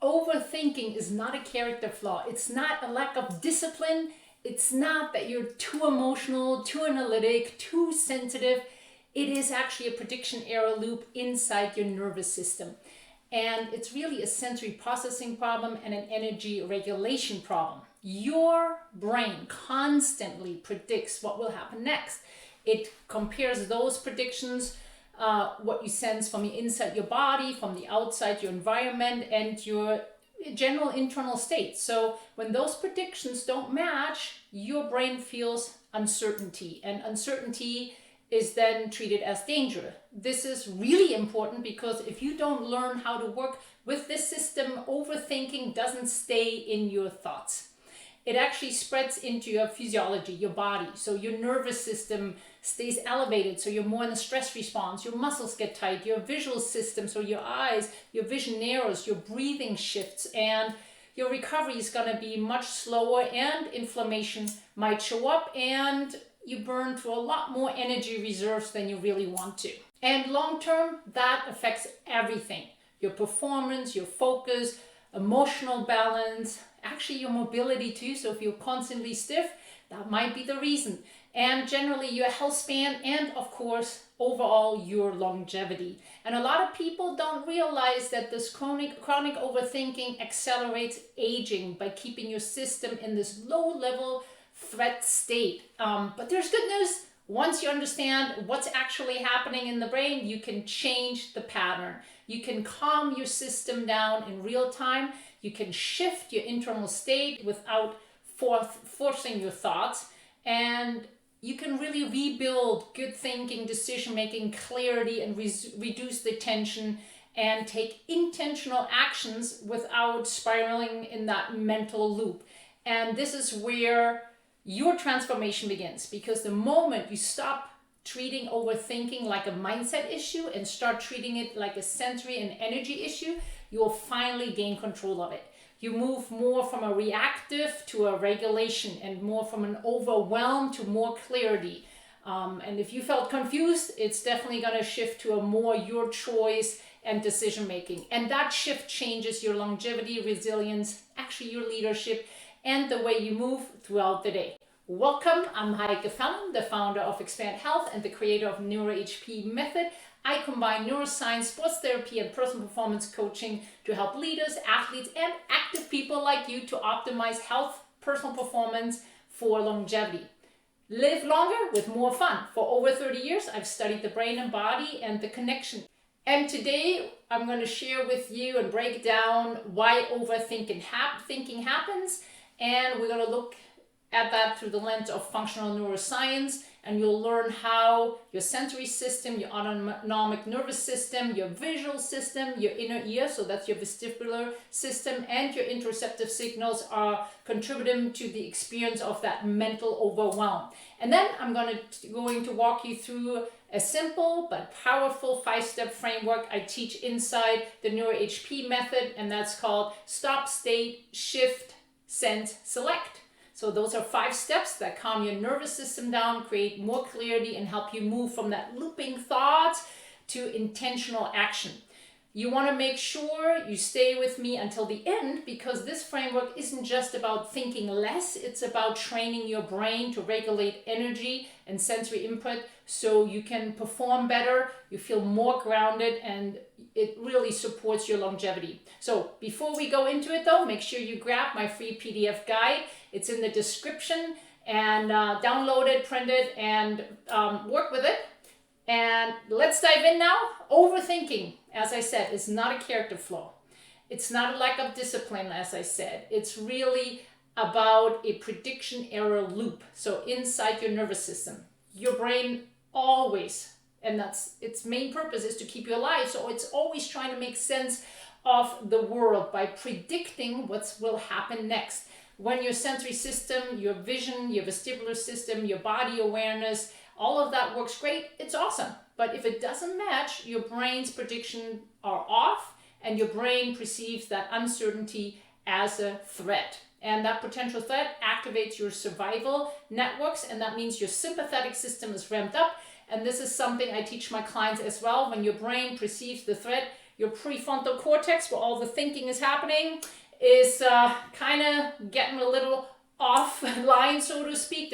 overthinking is not a character flaw. It's not a lack of discipline. It's not that you're too emotional, too analytic, too sensitive. It is actually a prediction error loop inside your nervous system. And it's really a sensory processing problem and an energy regulation problem. Your brain constantly predicts what will happen next. It compares those predictions, what you sense from the inside your body, from the outside your environment, and your general internal state. So when those predictions don't match, your brain feels uncertainty, and uncertainty is then treated as danger. This is really important because if you don't learn how to work with this system, overthinking doesn't stay in your thoughts. It actually spreads into your physiology, your body. So your nervous system stays elevated, so you're more in a stress response. Your muscles get tight, your visual system, so your eyes, your vision narrows, your breathing shifts, and your recovery is going to be much slower, and inflammation might show up, and you burn through a lot more energy reserves than you really want to. And long term, that affects everything. Your performance, your focus, emotional balance, actually your mobility too. So if you're constantly stiff, that might be the reason. And generally your health span, and of course, overall your longevity. And a lot of people don't realize that this chronic overthinking accelerates aging by keeping your system in this low level threat state. But there's good news. Once you understand what's actually happening in the brain, you can change the pattern. You can calm your system down in real time. You can shift your internal state without forcing your thoughts. And you can really rebuild good thinking, decision-making, clarity, and reduce the tension and take intentional actions without spiraling in that mental loop. And this is where your transformation begins, because the moment you stop treating overthinking like a mindset issue and start treating it like a sensory and energy issue, you will finally gain control of it. You move more from a reactive to a regulation, and more from an overwhelm to more clarity. And if you felt confused, it's definitely going to shift to a more your choice and decision making. And that shift changes your longevity, resilience, actually your leadership, and the way you move throughout the day. Welcome, I'm Heike, Fallon, the founder of Expand Health and the creator of NeuroHP Method. I combine neuroscience, sports therapy, and personal performance coaching to help leaders, athletes, and active people like you to optimize health, personal performance for longevity. Live longer with more fun. For over 30 years, I've studied the brain and body and the connection. And today, I'm going to share with you and break down why overthinking thinking happens. And we're going to look at that through the lens of functional neuroscience, and you'll learn how your sensory system, your autonomic nervous system, your visual system, your inner ear, so that's your vestibular system, and your interoceptive signals are contributing to the experience of that mental overwhelm. And then I'm going to walk you through a simple but powerful 5-step framework I teach inside the NeuroHP method, and that's called Stop, State, Shift, Sense, Select. So those are 5 steps that calm your nervous system down, create more clarity, and help you move from that looping thoughts to intentional action. You want to make sure you stay with me until the end, because this framework isn't just about thinking less, it's about training your brain to regulate energy and sensory input so you can perform better, you feel more grounded, and it really supports your longevity. So before we go into it though, make sure you grab my free PDF guide. It's in the description, and download it, print it, and work with it. And let's dive in now. Overthinking, as I said, is not a character flaw. It's not a lack of discipline, as I said. It's really about a prediction error loop. So inside your nervous system, your brain always, and that's its main purpose, is to keep you alive. So it's always trying to make sense of the world by predicting what will happen next. When your sensory system, your vision, your vestibular system, your body awareness, all of that works great, it's awesome. But if it doesn't match, your brain's predictions are off, and your brain perceives that uncertainty as a threat. And that potential threat activates your survival networks, and that means your sympathetic system is ramped up. And this is something I teach my clients as well. When your brain perceives the threat, your prefrontal cortex, where all the thinking is happening, is kind of getting a little offline, so to speak.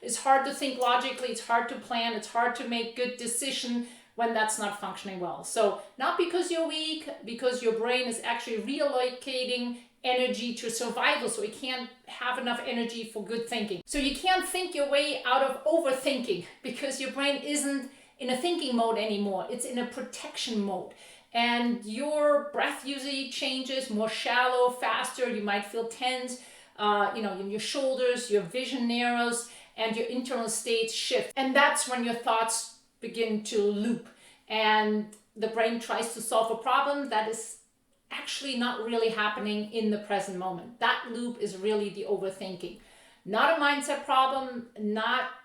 It's hard to think logically, it's hard to plan, it's hard to make good decisions when that's not functioning well. So not because you're weak, because your brain is actually reallocating energy to survival, so it can't have enough energy for good thinking. So you can't think your way out of overthinking because your brain isn't in a thinking mode anymore. It's in a protection mode. And your breath usually changes, more shallow, faster. You might feel tense, in your shoulders, your vision narrows, and your internal states shift. And that's when your thoughts begin to loop. And the brain tries to solve a problem that is actually not really happening in the present moment. That loop is really the overthinking. Not a mindset problem,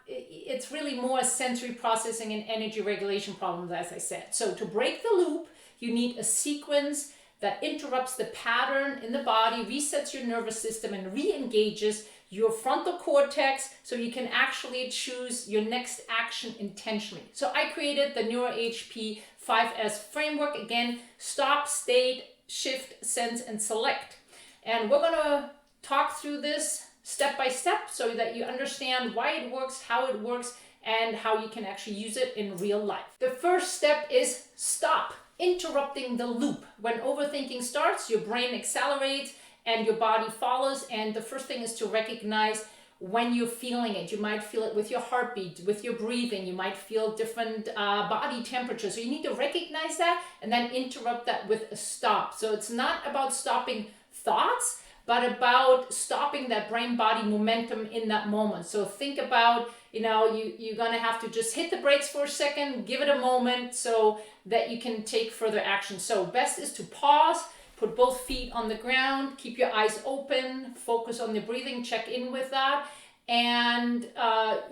it's really more a sensory processing and energy regulation problem, as I said. So to break the loop, you need a sequence that interrupts the pattern in the body, resets your nervous system, and re-engages your frontal cortex so you can actually choose your next action intentionally. So I created the NeuroHP 5S framework. Again, stop, state, shift, sense, and select. And we're going to talk through this step by step so that you understand why it works, how it works, and how you can actually use it in real life. The first step is stop. Interrupting the loop. When overthinking starts, your brain accelerates and your body follows. And the first thing is to recognize when you're feeling it. You might feel it with your heartbeat, with your breathing. You might feel different body temperature. So you need to recognize that and then interrupt that with a stop. So it's not about stopping thoughts, but about stopping that brain-body momentum in that moment. So think about, you're gonna have to just hit the brakes for a second, give it a moment so that you can take further action. So best is to pause, put both feet on the ground, keep your eyes open, focus on the breathing, check in with that. And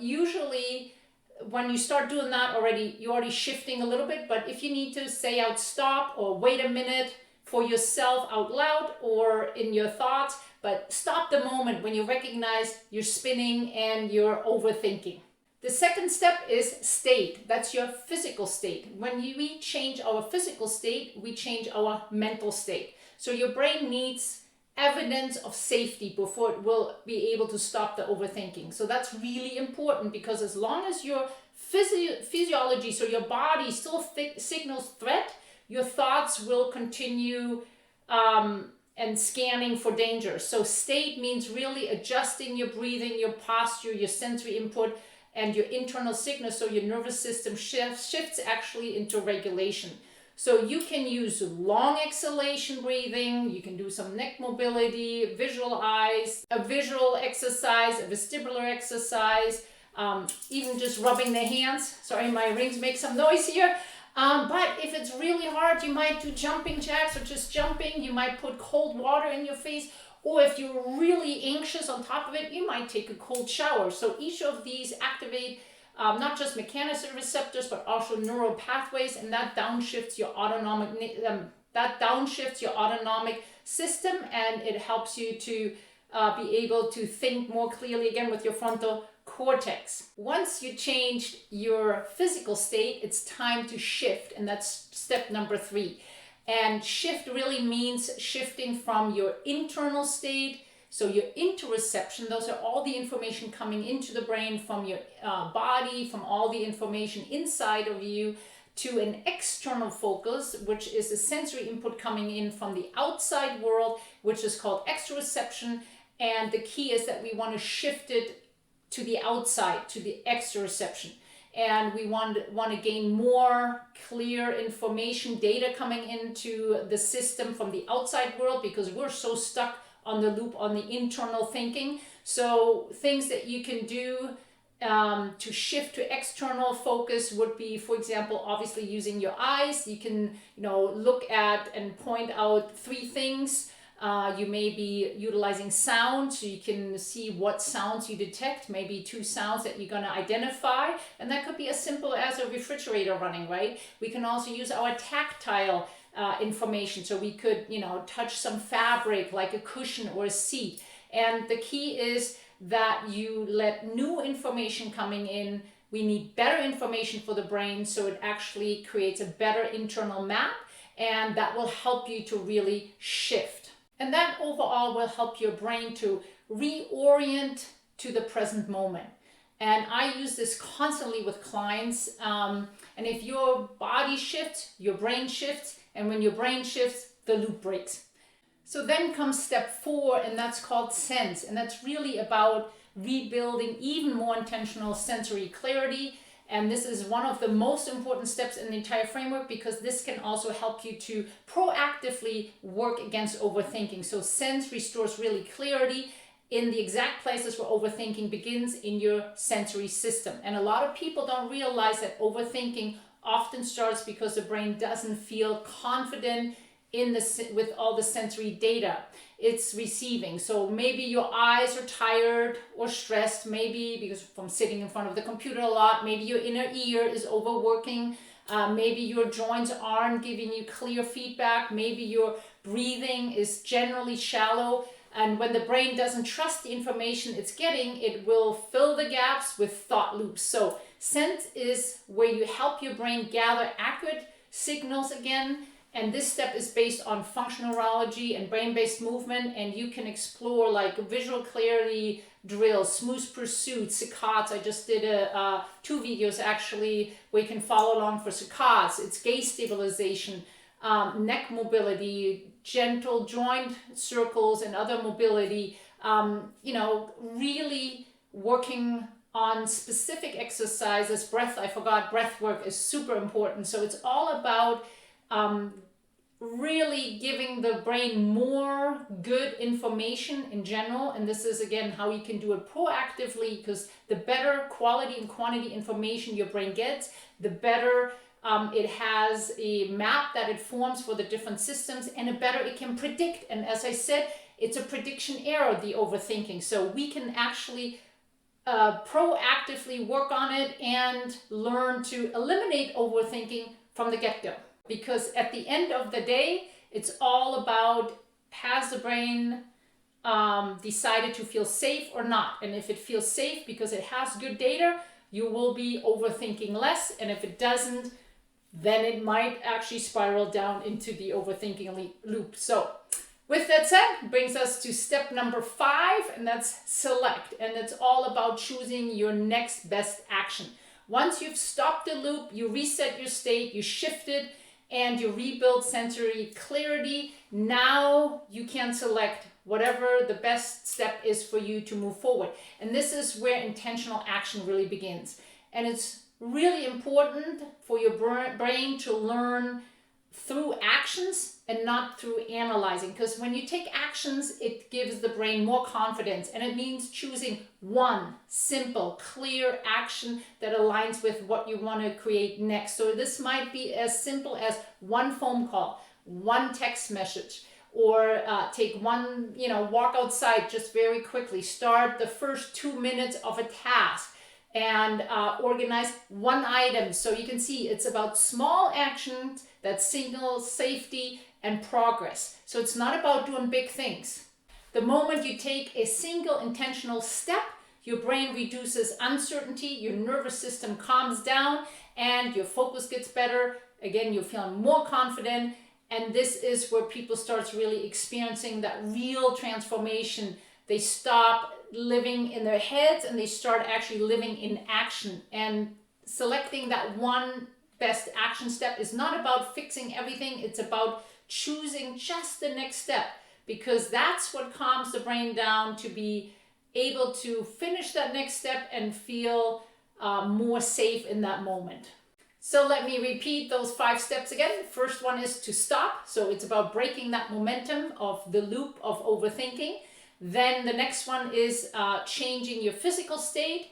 usually when you start doing that already, you're already shifting a little bit, but if you need to say out stop or wait a minute, for yourself out loud or in your thoughts, but stop the moment when you recognize you're spinning and you're overthinking. The second step is state. That's your physical state. When we change our physical state, we change our mental state. So your brain needs evidence of safety before it will be able to stop the overthinking. So that's really important because as long as your physiology, so your body still signals threat, your thoughts will continue and scanning for danger. So state means really adjusting your breathing, your posture, your sensory input, and your internal signals. So your nervous system shifts actually into regulation. So you can use long exhalation breathing. You can do some neck mobility, visualize, a visual exercise, a vestibular exercise, even just rubbing the hands. Sorry, my rings make some noise here. But if it's really hard, you might do jumping jacks or just jumping. You might put cold water in your face. Or if you're really anxious on top of it, you might take a cold shower. So each of these activate not just mechanoreceptors, but also neural pathways, and that downshifts your autonomic system, and it helps you to be able to think more clearly again with your frontal cortex. Once you changed your physical state, it's time to shift, and that's step number 3. And shift really means shifting from your internal state, so your interoception, those are all the information coming into the brain from your body, from all the information inside of you, to an external focus, which is a sensory input coming in from the outside world, which is called exteroception. And the key is that we want to shift it to the outside, to the exteroception. And we want to gain more clear information, data coming into the system from the outside world, because we're so stuck on the loop, on the internal thinking. So things that you can do to shift to external focus would be, for example, obviously using your eyes. You can, look at and point out 3 things. You may be utilizing sound, so you can see what sounds you detect, maybe 2 sounds that you're going to identify. And that could be as simple as a refrigerator running, right? We can also use our tactile information. So we could, touch some fabric like a cushion or a seat. And the key is that you let new information coming in. We need better information for the brain, so it actually creates a better internal map. and that will help you to really shift. And that overall will help your brain to reorient to the present moment. And I use this constantly with clients. And if your body shifts, your brain shifts. And when your brain shifts, the loop breaks. So then comes step 4, and that's called sense. And that's really about rebuilding even more intentional sensory clarity. And this is one of the most important steps in the entire framework, because this can also help you to proactively work against overthinking. So sense restores really clarity in the exact places where overthinking begins in your sensory system. And a lot of people don't realize that overthinking often starts because the brain doesn't feel confident with all the sensory data it's receiving. So maybe your eyes are tired or stressed, maybe because from sitting in front of the computer a lot, maybe your inner ear is overworking, maybe your joints aren't giving you clear feedback, maybe your breathing is generally shallow. And when the brain doesn't trust the information it's getting, it will fill the gaps with thought loops. So sense is where you help your brain gather accurate signals again. And this step is based on functional neurology and brain-based movement. And you can explore like visual clarity drills, smooth pursuit, saccades. I just did 2 videos actually where you can follow along for saccades. It's gaze stabilization, neck mobility, gentle joint circles and other mobility, really working on specific exercises. Breath work is super important. So it's all about really giving the brain more good information in general. And this is again how you can do it proactively, because the better quality and quantity information your brain gets, the better it has a map that it forms for the different systems, and the better it can predict. And as I said, it's a prediction error, the overthinking. So we can actually proactively work on it and learn to eliminate overthinking from the get-go. Because at the end of the day, it's all about, has the brain decided to feel safe or not? And if it feels safe because it has good data, you will be overthinking less. And if it doesn't, then it might actually spiral down into the overthinking loop. So with that said, brings us to step number 5, and that's select. And it's all about choosing your next best action. Once you've stopped the loop, you reset your state, you shifted, and you rebuild sensory clarity, now you can select whatever the best step is for you to move forward. And this is where intentional action really begins. And it's really important for your brain to learn through actions and not through analyzing, because when you take actions, it gives the brain more confidence, and it means choosing one simple, clear action that aligns with what you want to create next. So this might be as simple as one phone call, one text message, or take one, walk outside just very quickly, start the first 2 minutes of a task, and organize one item. So you can see it's about small actions that signal safety and progress. So it's not about doing big things. The moment you take a single intentional step, your brain reduces uncertainty, your nervous system calms down, and your focus gets better. Again, you're feeling more confident. And this is where people start really experiencing that real transformation. They stop living in their heads and they start actually living in action. And selecting that one best action step is not about fixing everything. It's about choosing just the next step, because that's what calms the brain down to be able to finish that next step and feel more safe in that moment. So let me repeat those 5 steps again. The first one is to stop. So it's about breaking that momentum of the loop of overthinking. Then the next one is changing your physical state.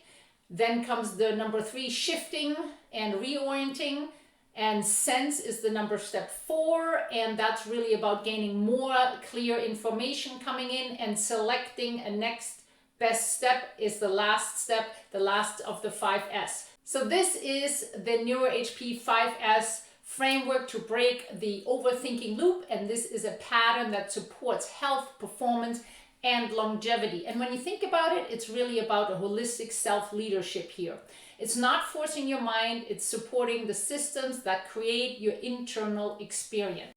Then comes the number 3, shifting and reorienting. And sense is the step 4. And that's really about gaining more clear information coming in, and selecting a next best step is the last step, the last of the 5S. So this is the NeuroHP 5S framework to break the overthinking loop. And this is a pattern that supports health, performance, and longevity. And when you think about it, it's really about a holistic self-leadership here. It's not forcing your mind, it's supporting the systems that create your internal experience.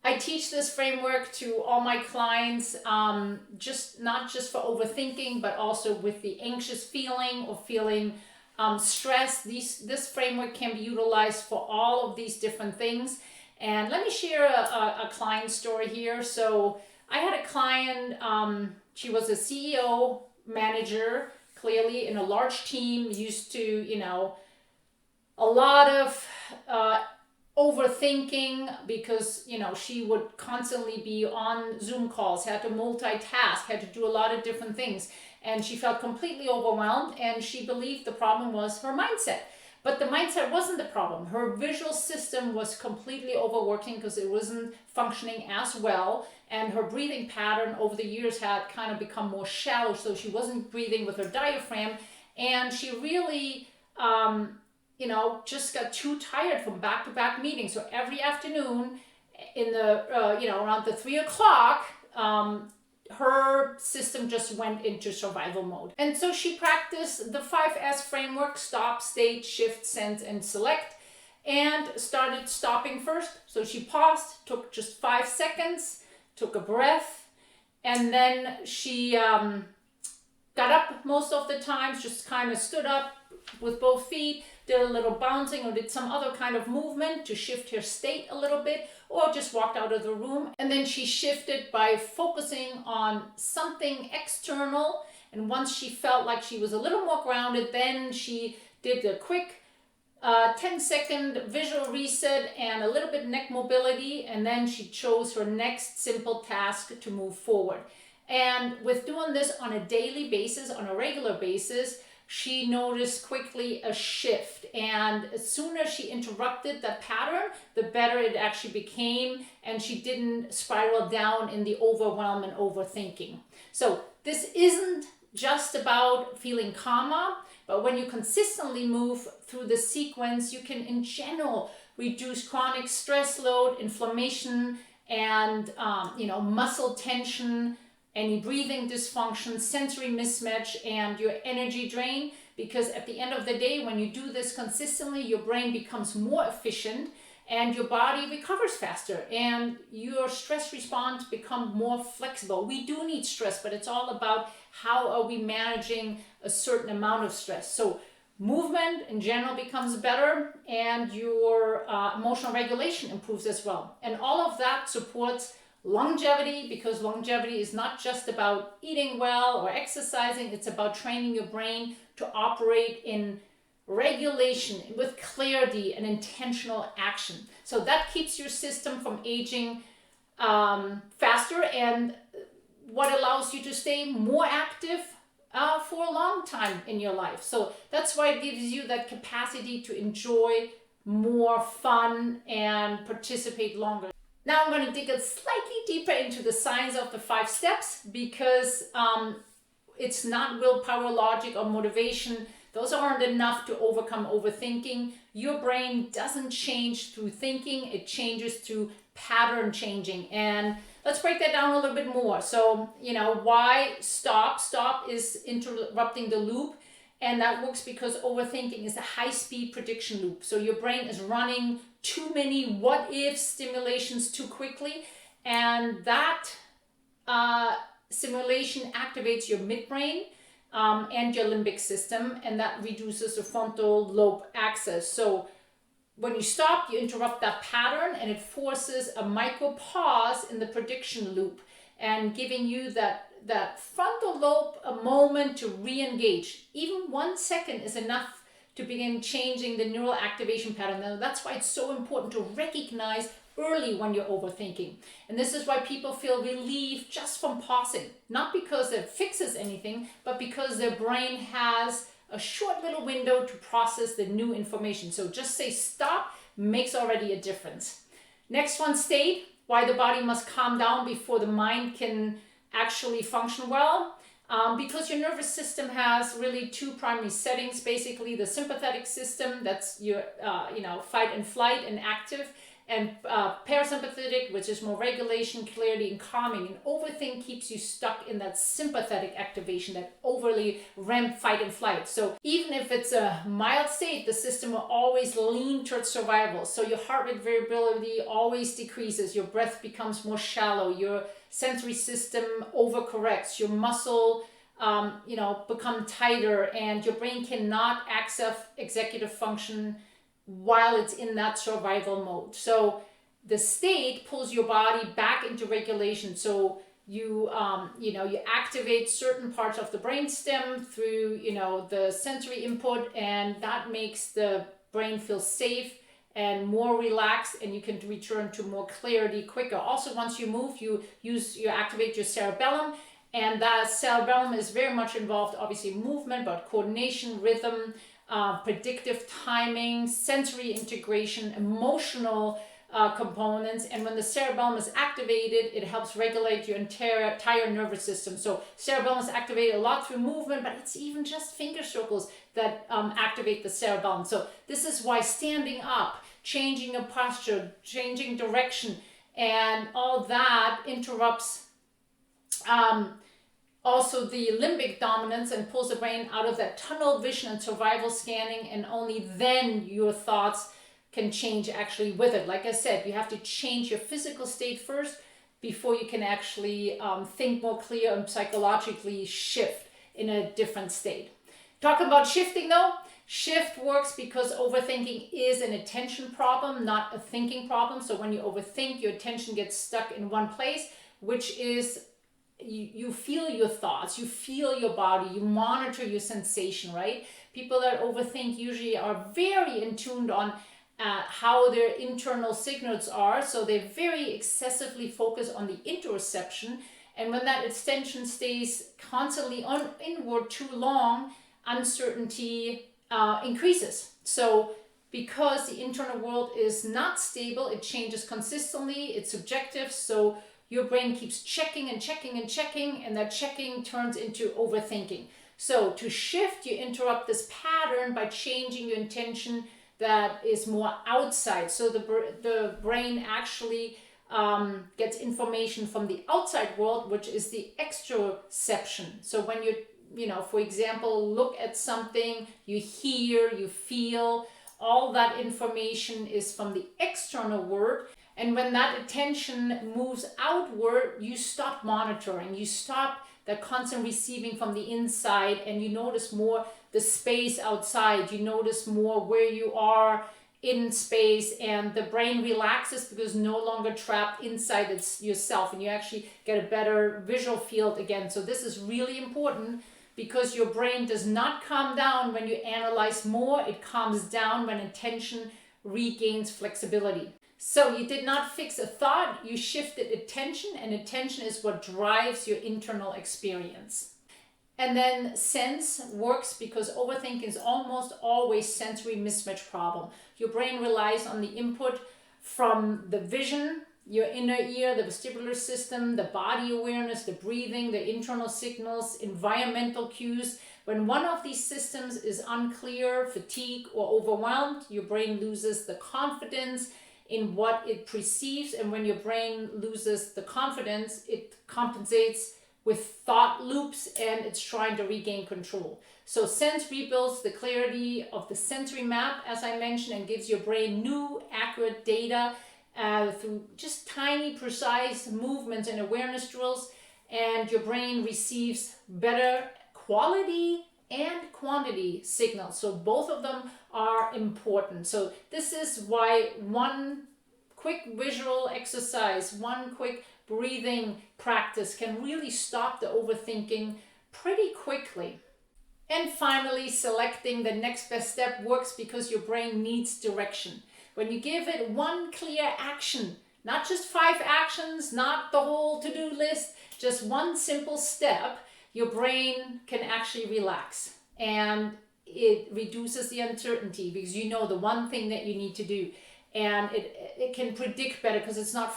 I teach this framework to all my clients, not just for overthinking, but also with the anxious feeling or feeling stress. This framework can be utilized for all of these different things. And let me share a client story here. So I had a client, she was a CEO, manager, clearly in a large team, used to, a lot of overthinking because, she would constantly be on Zoom calls, had to multitask, had to do a lot of different things. And she felt completely overwhelmed, and she believed the problem was her mindset. But the mindset wasn't the problem. Her visual system was completely overworking because it wasn't functioning as well. And her breathing pattern over the years had kind of become more shallow. So she wasn't breathing with her diaphragm. And she really, just got too tired from back-to-back meetings. So every afternoon in the, around the 3 o'clock, her system just went into survival mode. And so she practiced the 5S framework: stop, state, shift, sense, and select, and started stopping first. So she paused, took just 5 seconds, took a breath, and then she got up most of the times, just kind of stood up with both feet, did a little bouncing or did some other kind of movement to shift her state a little bit, or just walked out of the room. And then she shifted by focusing on something external. And once she felt like she was a little more grounded, then she did a quick 10-second visual reset and a little bit neck mobility. And then she chose her next simple task to move forward. And with doing this on a daily basis, on a regular basis, she noticed quickly a shift. And as soon as she interrupted that pattern, the better it actually became, and she didn't spiral down in the overwhelm and overthinking. So this isn't just about feeling calmer, but when you consistently move through the sequence, you can in general reduce chronic stress load, inflammation, and muscle tension, any breathing dysfunction, sensory mismatch, and your energy drain. Because at the end of the day, when you do this consistently, your brain becomes more efficient and your body recovers faster and your stress response becomes more flexible. We do need stress, but it's all about how are we managing a certain amount of stress. So movement in general becomes better, and your emotional regulation improves as well. And all of that supports longevity, because longevity is not just about eating well or exercising, it's about training your brain to operate in regulation with clarity and intentional action. So that keeps your system from aging faster, and what allows you to stay more active for a long time in your life. So that's why it gives you that capacity to enjoy more fun and participate longer. Now I'm going to dig a slightly deeper into the science of the 5 steps, because it's not willpower, logic, or motivation. Those aren't enough to overcome overthinking. Your brain doesn't change through thinking, it changes through pattern changing. And let's break that down a little bit more. So, why stop? Stop is interrupting the loop. And that works because overthinking is a high-speed prediction loop. So your brain is running too many what-if stimulations too quickly, and that stimulation activates your midbrain and your limbic system, and that reduces the frontal lobe axis. So when you stop, you interrupt that pattern, and it forces a micro pause in the prediction loop, and giving you that frontal lobe a moment to re-engage. Even 1 second is enough to begin changing the neural activation pattern. Now, that's why it's so important to recognize early when you're overthinking. And this is why people feel relief just from pausing. Not because it fixes anything, but because their brain has a short little window to process the new information. So just say stop makes already a difference. Next one, state. Why the body must calm down before the mind can actually function well. Because your nervous system has really 2 primary settings, basically the sympathetic system, that's your fight and flight and active, and parasympathetic, which is more regulation, clarity, and calming. And overthink keeps you stuck in that sympathetic activation, that overly REM fight and flight. So even if it's a mild state, the system will always lean towards survival. So your heart rate variability always decreases, your breath becomes more shallow, your sensory system overcorrects, your muscle become tighter, and your brain cannot access executive function while it's in that survival mode. So the state pulls your body back into regulation. So you activate certain parts of the brainstem through the sensory input, and that makes the brain feel safe and more relaxed, and you can return to more clarity quicker. Also, once you move, you activate your cerebellum, and that cerebellum is very much involved, obviously, movement, but coordination, rhythm, predictive timing, sensory integration, emotional components. And when the cerebellum is activated, it helps regulate your entire nervous system. So cerebellum is activated a lot through movement, but it's even just finger circles that activate the cerebellum. So this is why standing up, changing a posture, changing direction, and all that interrupts also the limbic dominance and pulls the brain out of that tunnel vision and survival scanning, and only then your thoughts can change actually with it. Like I said, you have to change your physical state first before you can actually think more clear and psychologically shift in a different state. Talking about shifting though, shift works because overthinking is an attention problem, not a thinking problem. So when you overthink, your attention gets stuck in one place, which is you feel your thoughts, you feel your body, you monitor your sensation, right? People that overthink usually are very in tuned on how their internal signals are, so they very excessively focus on the interoception, and when that attention stays constantly on inward too long, uncertainty increases. So because the internal world is not stable, it changes consistently, it's subjective, so your brain keeps checking and checking and checking, and that checking turns into overthinking. So to shift, you interrupt this pattern by changing your intention that is more outside. So the brain actually gets information from the outside world, which is the exteroception. So when you, for example, look at something, you hear, you feel, all that information is from the external world. And when that attention moves outward, you stop monitoring, you stop the constant receiving from the inside, and you notice more the space outside, you notice more where you are in space, and the brain relaxes because no longer trapped inside yourself, and you actually get a better visual field again. So this is really important because your brain does not calm down when you analyze more, it calms down when attention regains flexibility. So you did not fix a thought, you shifted attention, and attention is what drives your internal experience. And then sense works because overthinking is almost always sensory mismatch problem. Your brain relies on the input from the vision, your inner ear, the vestibular system, the body awareness, the breathing, the internal signals, environmental cues. When one of these systems is unclear, fatigued, or overwhelmed, your brain loses the confidence in what it perceives, and when your brain loses the confidence, it compensates with thought loops, and it's trying to regain control. So sense rebuilds the clarity of the sensory map, as I mentioned, and gives your brain new, accurate data through just tiny, precise movements and awareness drills, and your brain receives better quality and quantity signals. So both of them are important. So this is why one quick visual exercise, one quick breathing practice can really stop the overthinking pretty quickly. And finally, selecting the next best step works because your brain needs direction. When you give it one clear action, not just 5 actions, not the whole to-do list, just one simple step, your brain can actually relax, and it reduces the uncertainty because you know the one thing that you need to do, and it can predict better because it's not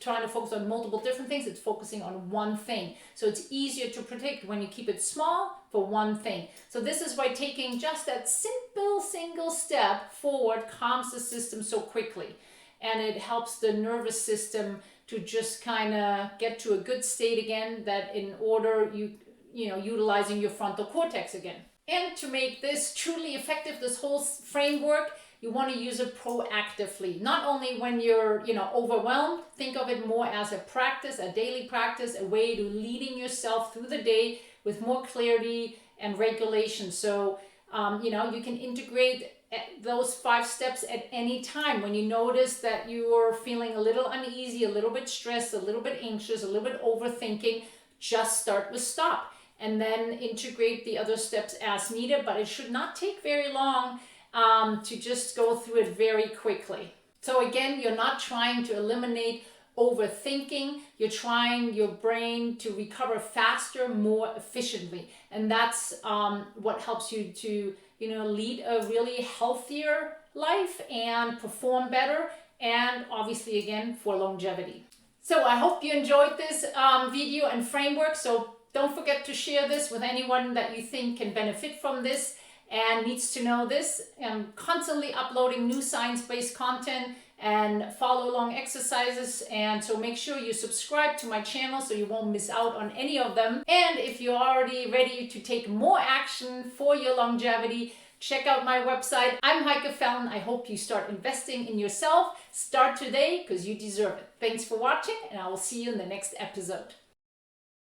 trying to focus on multiple different things, it's focusing on one thing. So it's easier to predict when you keep it small for one thing. So this is why taking just that simple single step forward calms the system so quickly. and it helps the nervous system to just kind of get to a good state again, that in order utilizing your frontal cortex again. And to make this truly effective, this whole framework, you want to use it proactively. Not only when you're, overwhelmed, think of it more as a practice, a daily practice, a way to leading yourself through the day with more clarity and regulation. So, you can integrate those 5 steps at any time. When you notice that you are feeling a little uneasy, a little bit stressed, a little bit anxious, a little bit overthinking, just start with stop and then integrate the other steps as needed. But it should not take very long to just go through it very quickly. So again, you're not trying to eliminate overthinking, you're trying your brain to recover faster, more efficiently. And that's what helps you to lead a really healthier life and perform better, and obviously again for longevity. So I hope you enjoyed this video and framework. So don't forget to share this with anyone that you think can benefit from this and needs to know this. I'm constantly uploading new science-based content and follow along exercises, and so make sure you subscribe to my channel so you won't miss out on any of them. And if you're already ready to take more action for your longevity, check out my website. I'm Heike Fallon. I hope you start investing in yourself. Start today because you deserve it. Thanks for watching, and I will see you in the next episode.